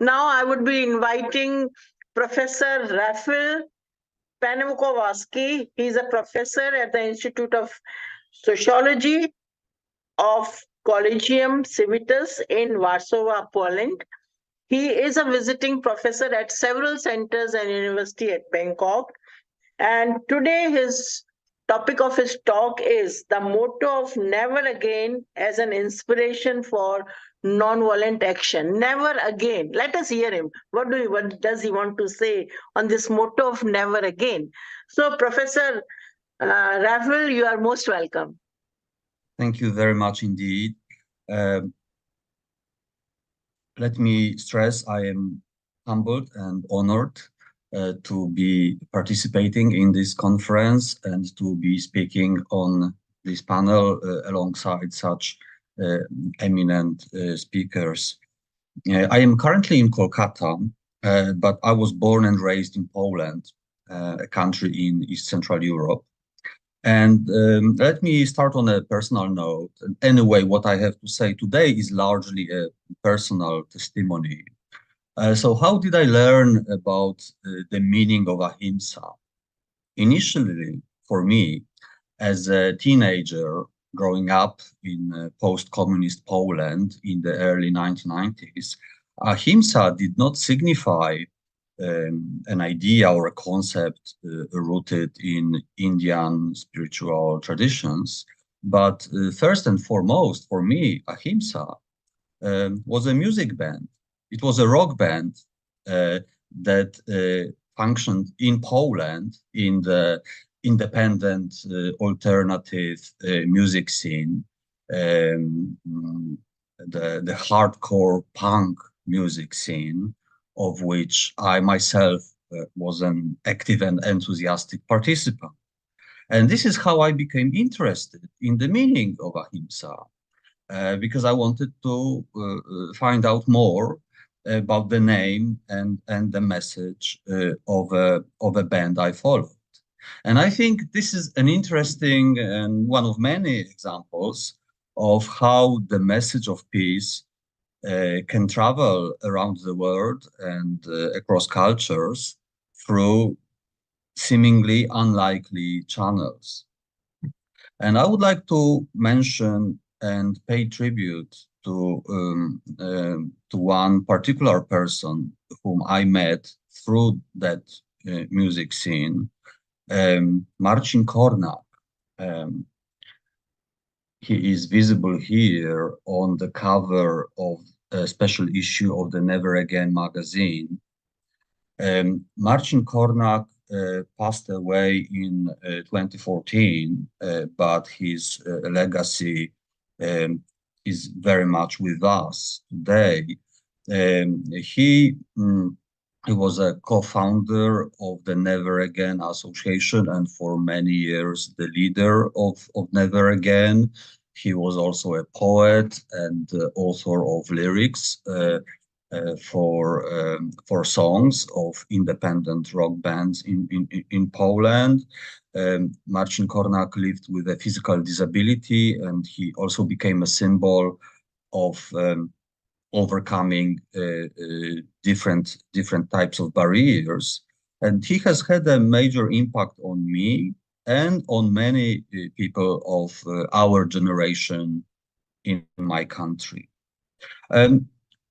Now I would be inviting Professor Rafal Pankowski. He's a professor at the Institute of Sociology of Collegium Civitas in Warsaw, Poland. He is a visiting professor at several centers and university at Bangkok. And today his topic of his talk is the motto of never again as an inspiration for non-violent action. Never again. Let us hear him. What does he want to say on this motto of never again? So, Professor Rafal, you are most welcome. Thank you very much indeed. Let me stress I am humbled and honored to be participating in this conference and to be speaking on this panel alongside such eminent speakers. I am currently in Kolkata, but I was born and raised in Poland, a country in East Central Europe. And let me start on a personal note. Anyway, what I have to say today is largely a personal testimony. So how did I learn about the meaning of ahimsa? Initially, for me, as a teenager growing up in post-communist Poland in the early 1990s, ahimsa did not signify an idea or a concept rooted in Indian spiritual traditions. But first and foremost, for me, ahimsa was a music band. It was a rock band that functioned in Poland in the independent alternative music scene, the hardcore punk music scene, of which I myself was an active and enthusiastic participant. And this is how I became interested in the meaning of ahimsa, because I wanted to find out more about the name and the message of a band I followed. And I think this is an interesting and one of many examples of how the message of peace can travel around the world and across cultures through seemingly unlikely channels. And I would like to mention and pay tribute to one particular person whom I met through that music scene, Marcin Kornak. He is visible here on the cover of a special issue of the Never Again magazine. Marcin Kornak passed away in 2014, but his legacy is very much with us today. He was a co-founder of the Never Again Association and for many years the leader of Never Again. He was also a poet and author of lyrics for songs of independent rock bands in Poland. Marcin Kornak lived with a physical disability, and he also became a symbol of overcoming different types of barriers. And he has had a major impact on me and on many people of our generation in my country.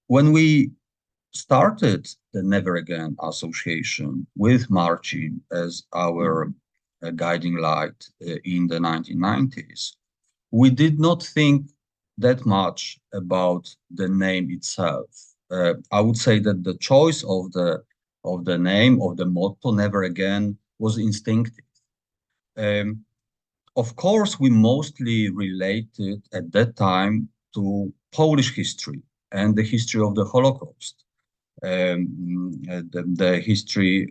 When we started the Never Again Association with Marcin as our guiding light in the 1990s, we did not think that much about the name itself. I would say that the choice of the name, of the motto, Never Again, was instinctive. Of course, we mostly related at that time to Polish history and the history of the Holocaust, the history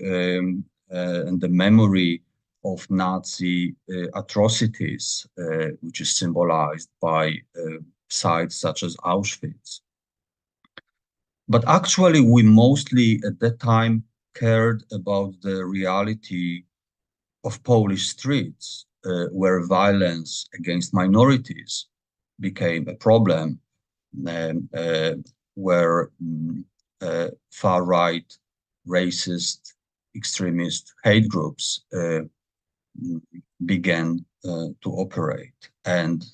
and the memory of Nazi atrocities, which is symbolized by sites such as Auschwitz. But actually, we mostly at that time cared about the reality of Polish streets, where violence against minorities became a problem, where far-right, racist, extremist hate groups began to operate. And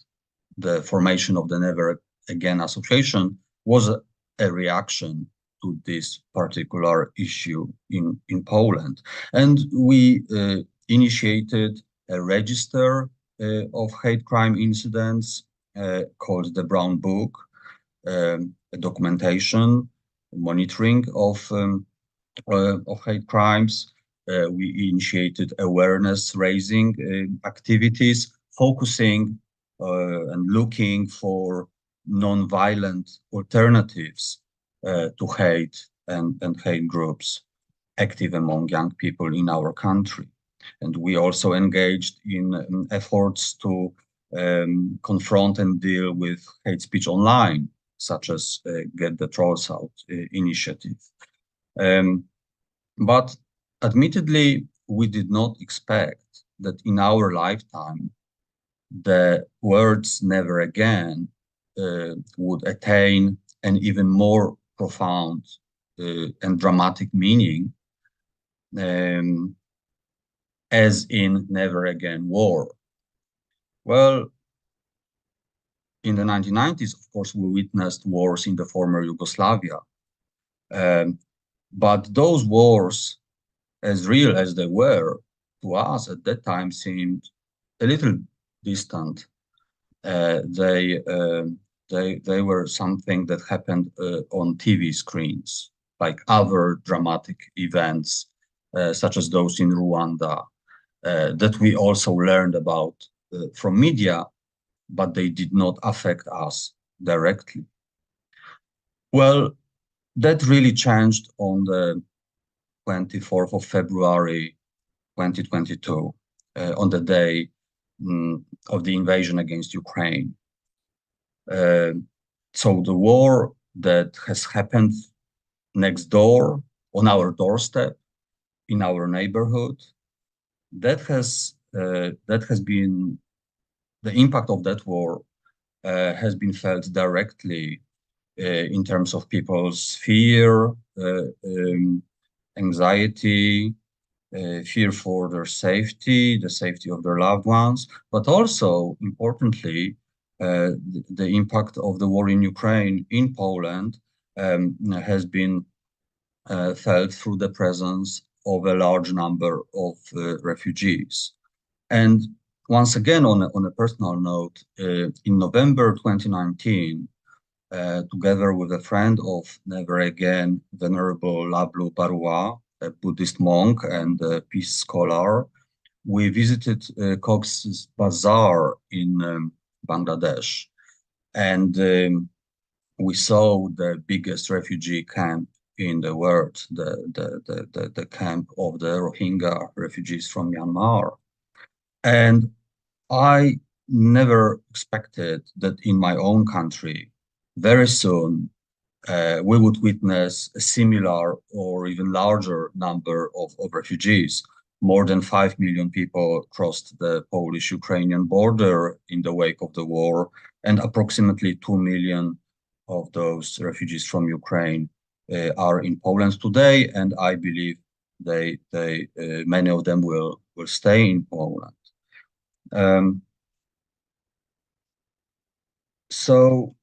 the formation of the Never Again Association was a reaction to this particular issue in Poland. And we initiated a register of hate crime incidents called the Brown Book, a documentation, monitoring of hate crimes. We initiated awareness raising activities, focusing and looking for non-violent alternatives to hate and hate groups active among young people in our country. And we also engaged in efforts to confront and deal with hate speech online, such as Get the Trolls Out initiative. But admittedly, we did not expect that in our lifetime, the words never again would attain an even more profound and dramatic meaning, as in never again war. Well, in the 1990s, of course, we witnessed wars in the former Yugoslavia. But those wars, as real as they were, to us at that time seemed a little distant. They were something that happened on TV screens, like other dramatic events, such as those in Rwanda, that we also learned about from media, but they did not affect us directly. Well, that really changed on the 24th of February 2022, on the day of the invasion against Ukraine. So the war that has happened next door, on our doorstep, in our neighborhood, that has been, the impact of that war has been felt directly in terms of people's fear, anxiety, fear for their safety, the safety of their loved ones, but also, importantly, the impact of the war in Ukraine in Poland has been felt through the presence of a large number of refugees. And once again, on a personal note, in November 2019, together with a friend of Never Again, Venerable Lablu Barua, a Buddhist monk and a peace scholar, we visited Cox's Bazar in Bangladesh. And we saw the biggest refugee camp in the world, the camp of the Rohingya refugees from Myanmar. And I never expected that in my own country, very soon, we would witness a similar or even larger number of refugees. More than 5 million people crossed the Polish-Ukrainian border in the wake of the war, and approximately 2 million of those refugees from Ukraine are in Poland today, and I believe many of them will stay in Poland. So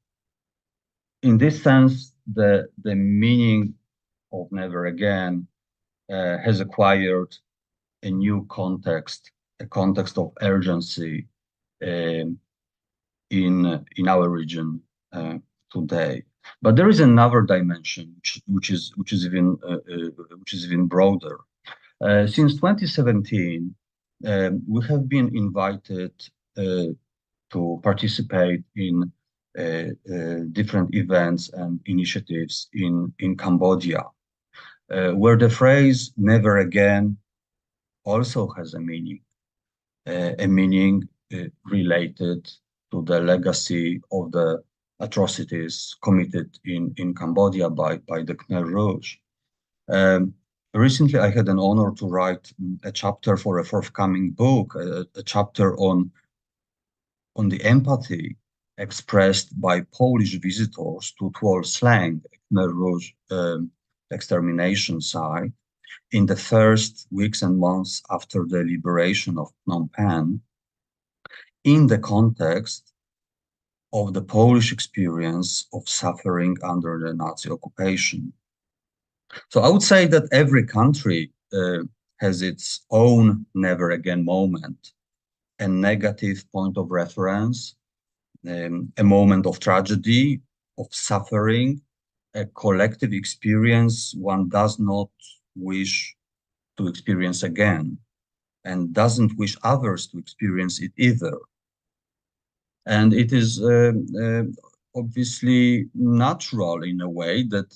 in this sense, the meaning of Never Again has acquired a new context, a context of urgency in our region today. But there is another dimension which is even broader. Since 2017, we have been invited to participate in different events and initiatives in Cambodia, where the phrase "never again" also has a meaning related to the legacy of the atrocities committed in Cambodia by the Khmer Rouge. Recently, I had an honor to write a chapter for a forthcoming book, a chapter on the empathy expressed by Polish visitors to Tuol Sleng, Khmer Rouge extermination site in the first weeks and months after the liberation of Phnom Penh, in the context of the Polish experience of suffering under the Nazi occupation. So I would say that every country has its own never again moment, a negative point of reference, a moment of tragedy, of suffering, a collective experience one does not wish to experience again and doesn't wish others to experience it either. And it is obviously natural in a way that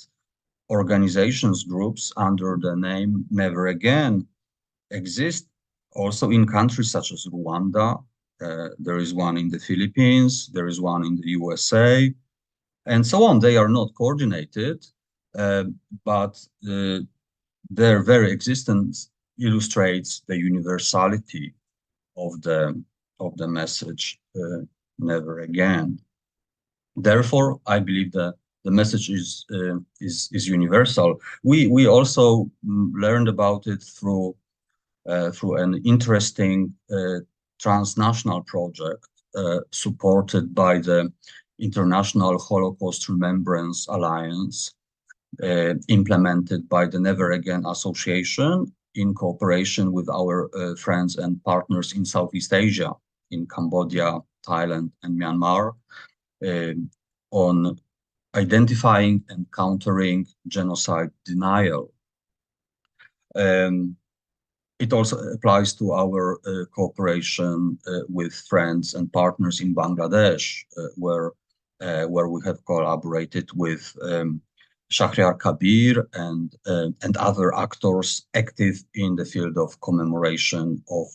organizations, groups under the name Never Again exist also in countries such as Rwanda. There is one in the Philippines, there is one in the USA, and so on. They are not coordinated, but their very existence illustrates the universality of the message Never Again. Therefore, I believe that the message is universal. We also learned about it through an interesting transnational project supported by the International Holocaust Remembrance Alliance, implemented by the Never Again Association in cooperation with our friends and partners in Southeast Asia, in Cambodia, Thailand, and Myanmar, on identifying and countering genocide denial. It also applies to our cooperation with friends and partners in Bangladesh, where we have collaborated with Shahryar Kabir and other actors active in the field of commemoration of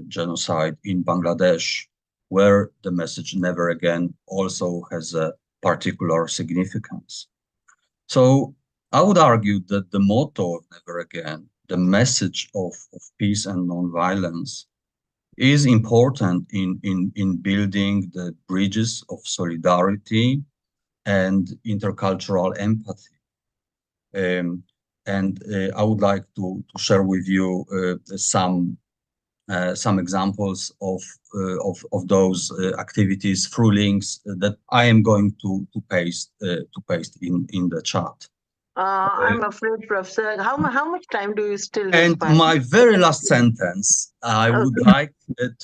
genocide in Bangladesh, where the message Never Again also has a particular significance. So I would argue that the motto of Never Again, the message of peace and nonviolence, is important in building the bridges of solidarity and intercultural empathy. I would like to share with you some examples of those activities through links that I am going to paste in the chat. I'm afraid, Professor. How much time do you still And require? my very last sentence, I would like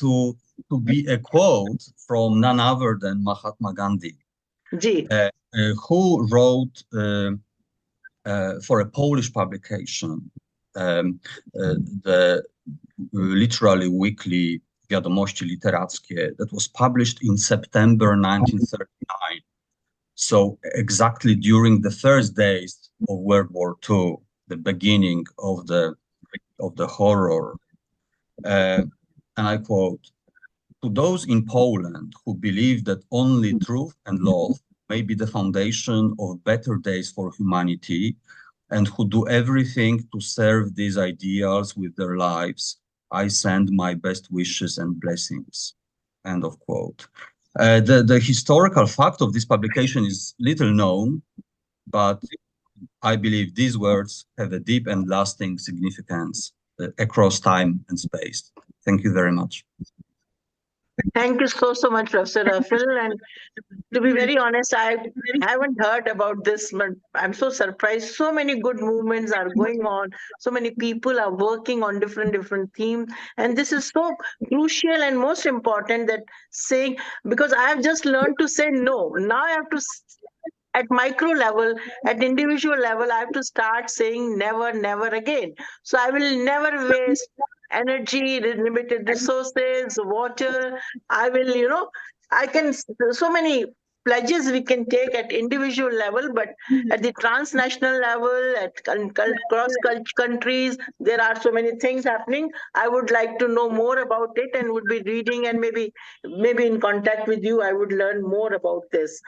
to be a quote from none other than Mahatma Gandhi, who wrote for a Polish publication, the literally weekly Wiadomości Literackie, that was published in September 1939. So exactly during the first days of World War II, the beginning of the horror. And I quote, "To those in Poland who believe that only truth and love may be the foundation of better days for humanity, and who do everything to serve these ideals with their lives, I send my best wishes and blessings." End of quote. The historical fact of this publication is little known, but I believe these words have a deep and lasting significance across time and space. Thank you very much. Thank you so much, Professor Rafal. And to be very honest, I haven't heard about this, but I'm so surprised. So many good movements are going on. So many people are working on different themes. And this is so crucial and most important that saying, because I have just learned to say no. Now I have to, at micro level, at individual level, I have to start saying never, never again. So I will never waste energy, limited resources, water. I will, I can, so many pledges we can take at individual level, but at the transnational level, at cross countries, there are so many things happening. I would like to know more about it and would be reading, and maybe in contact with you, I would learn more about this.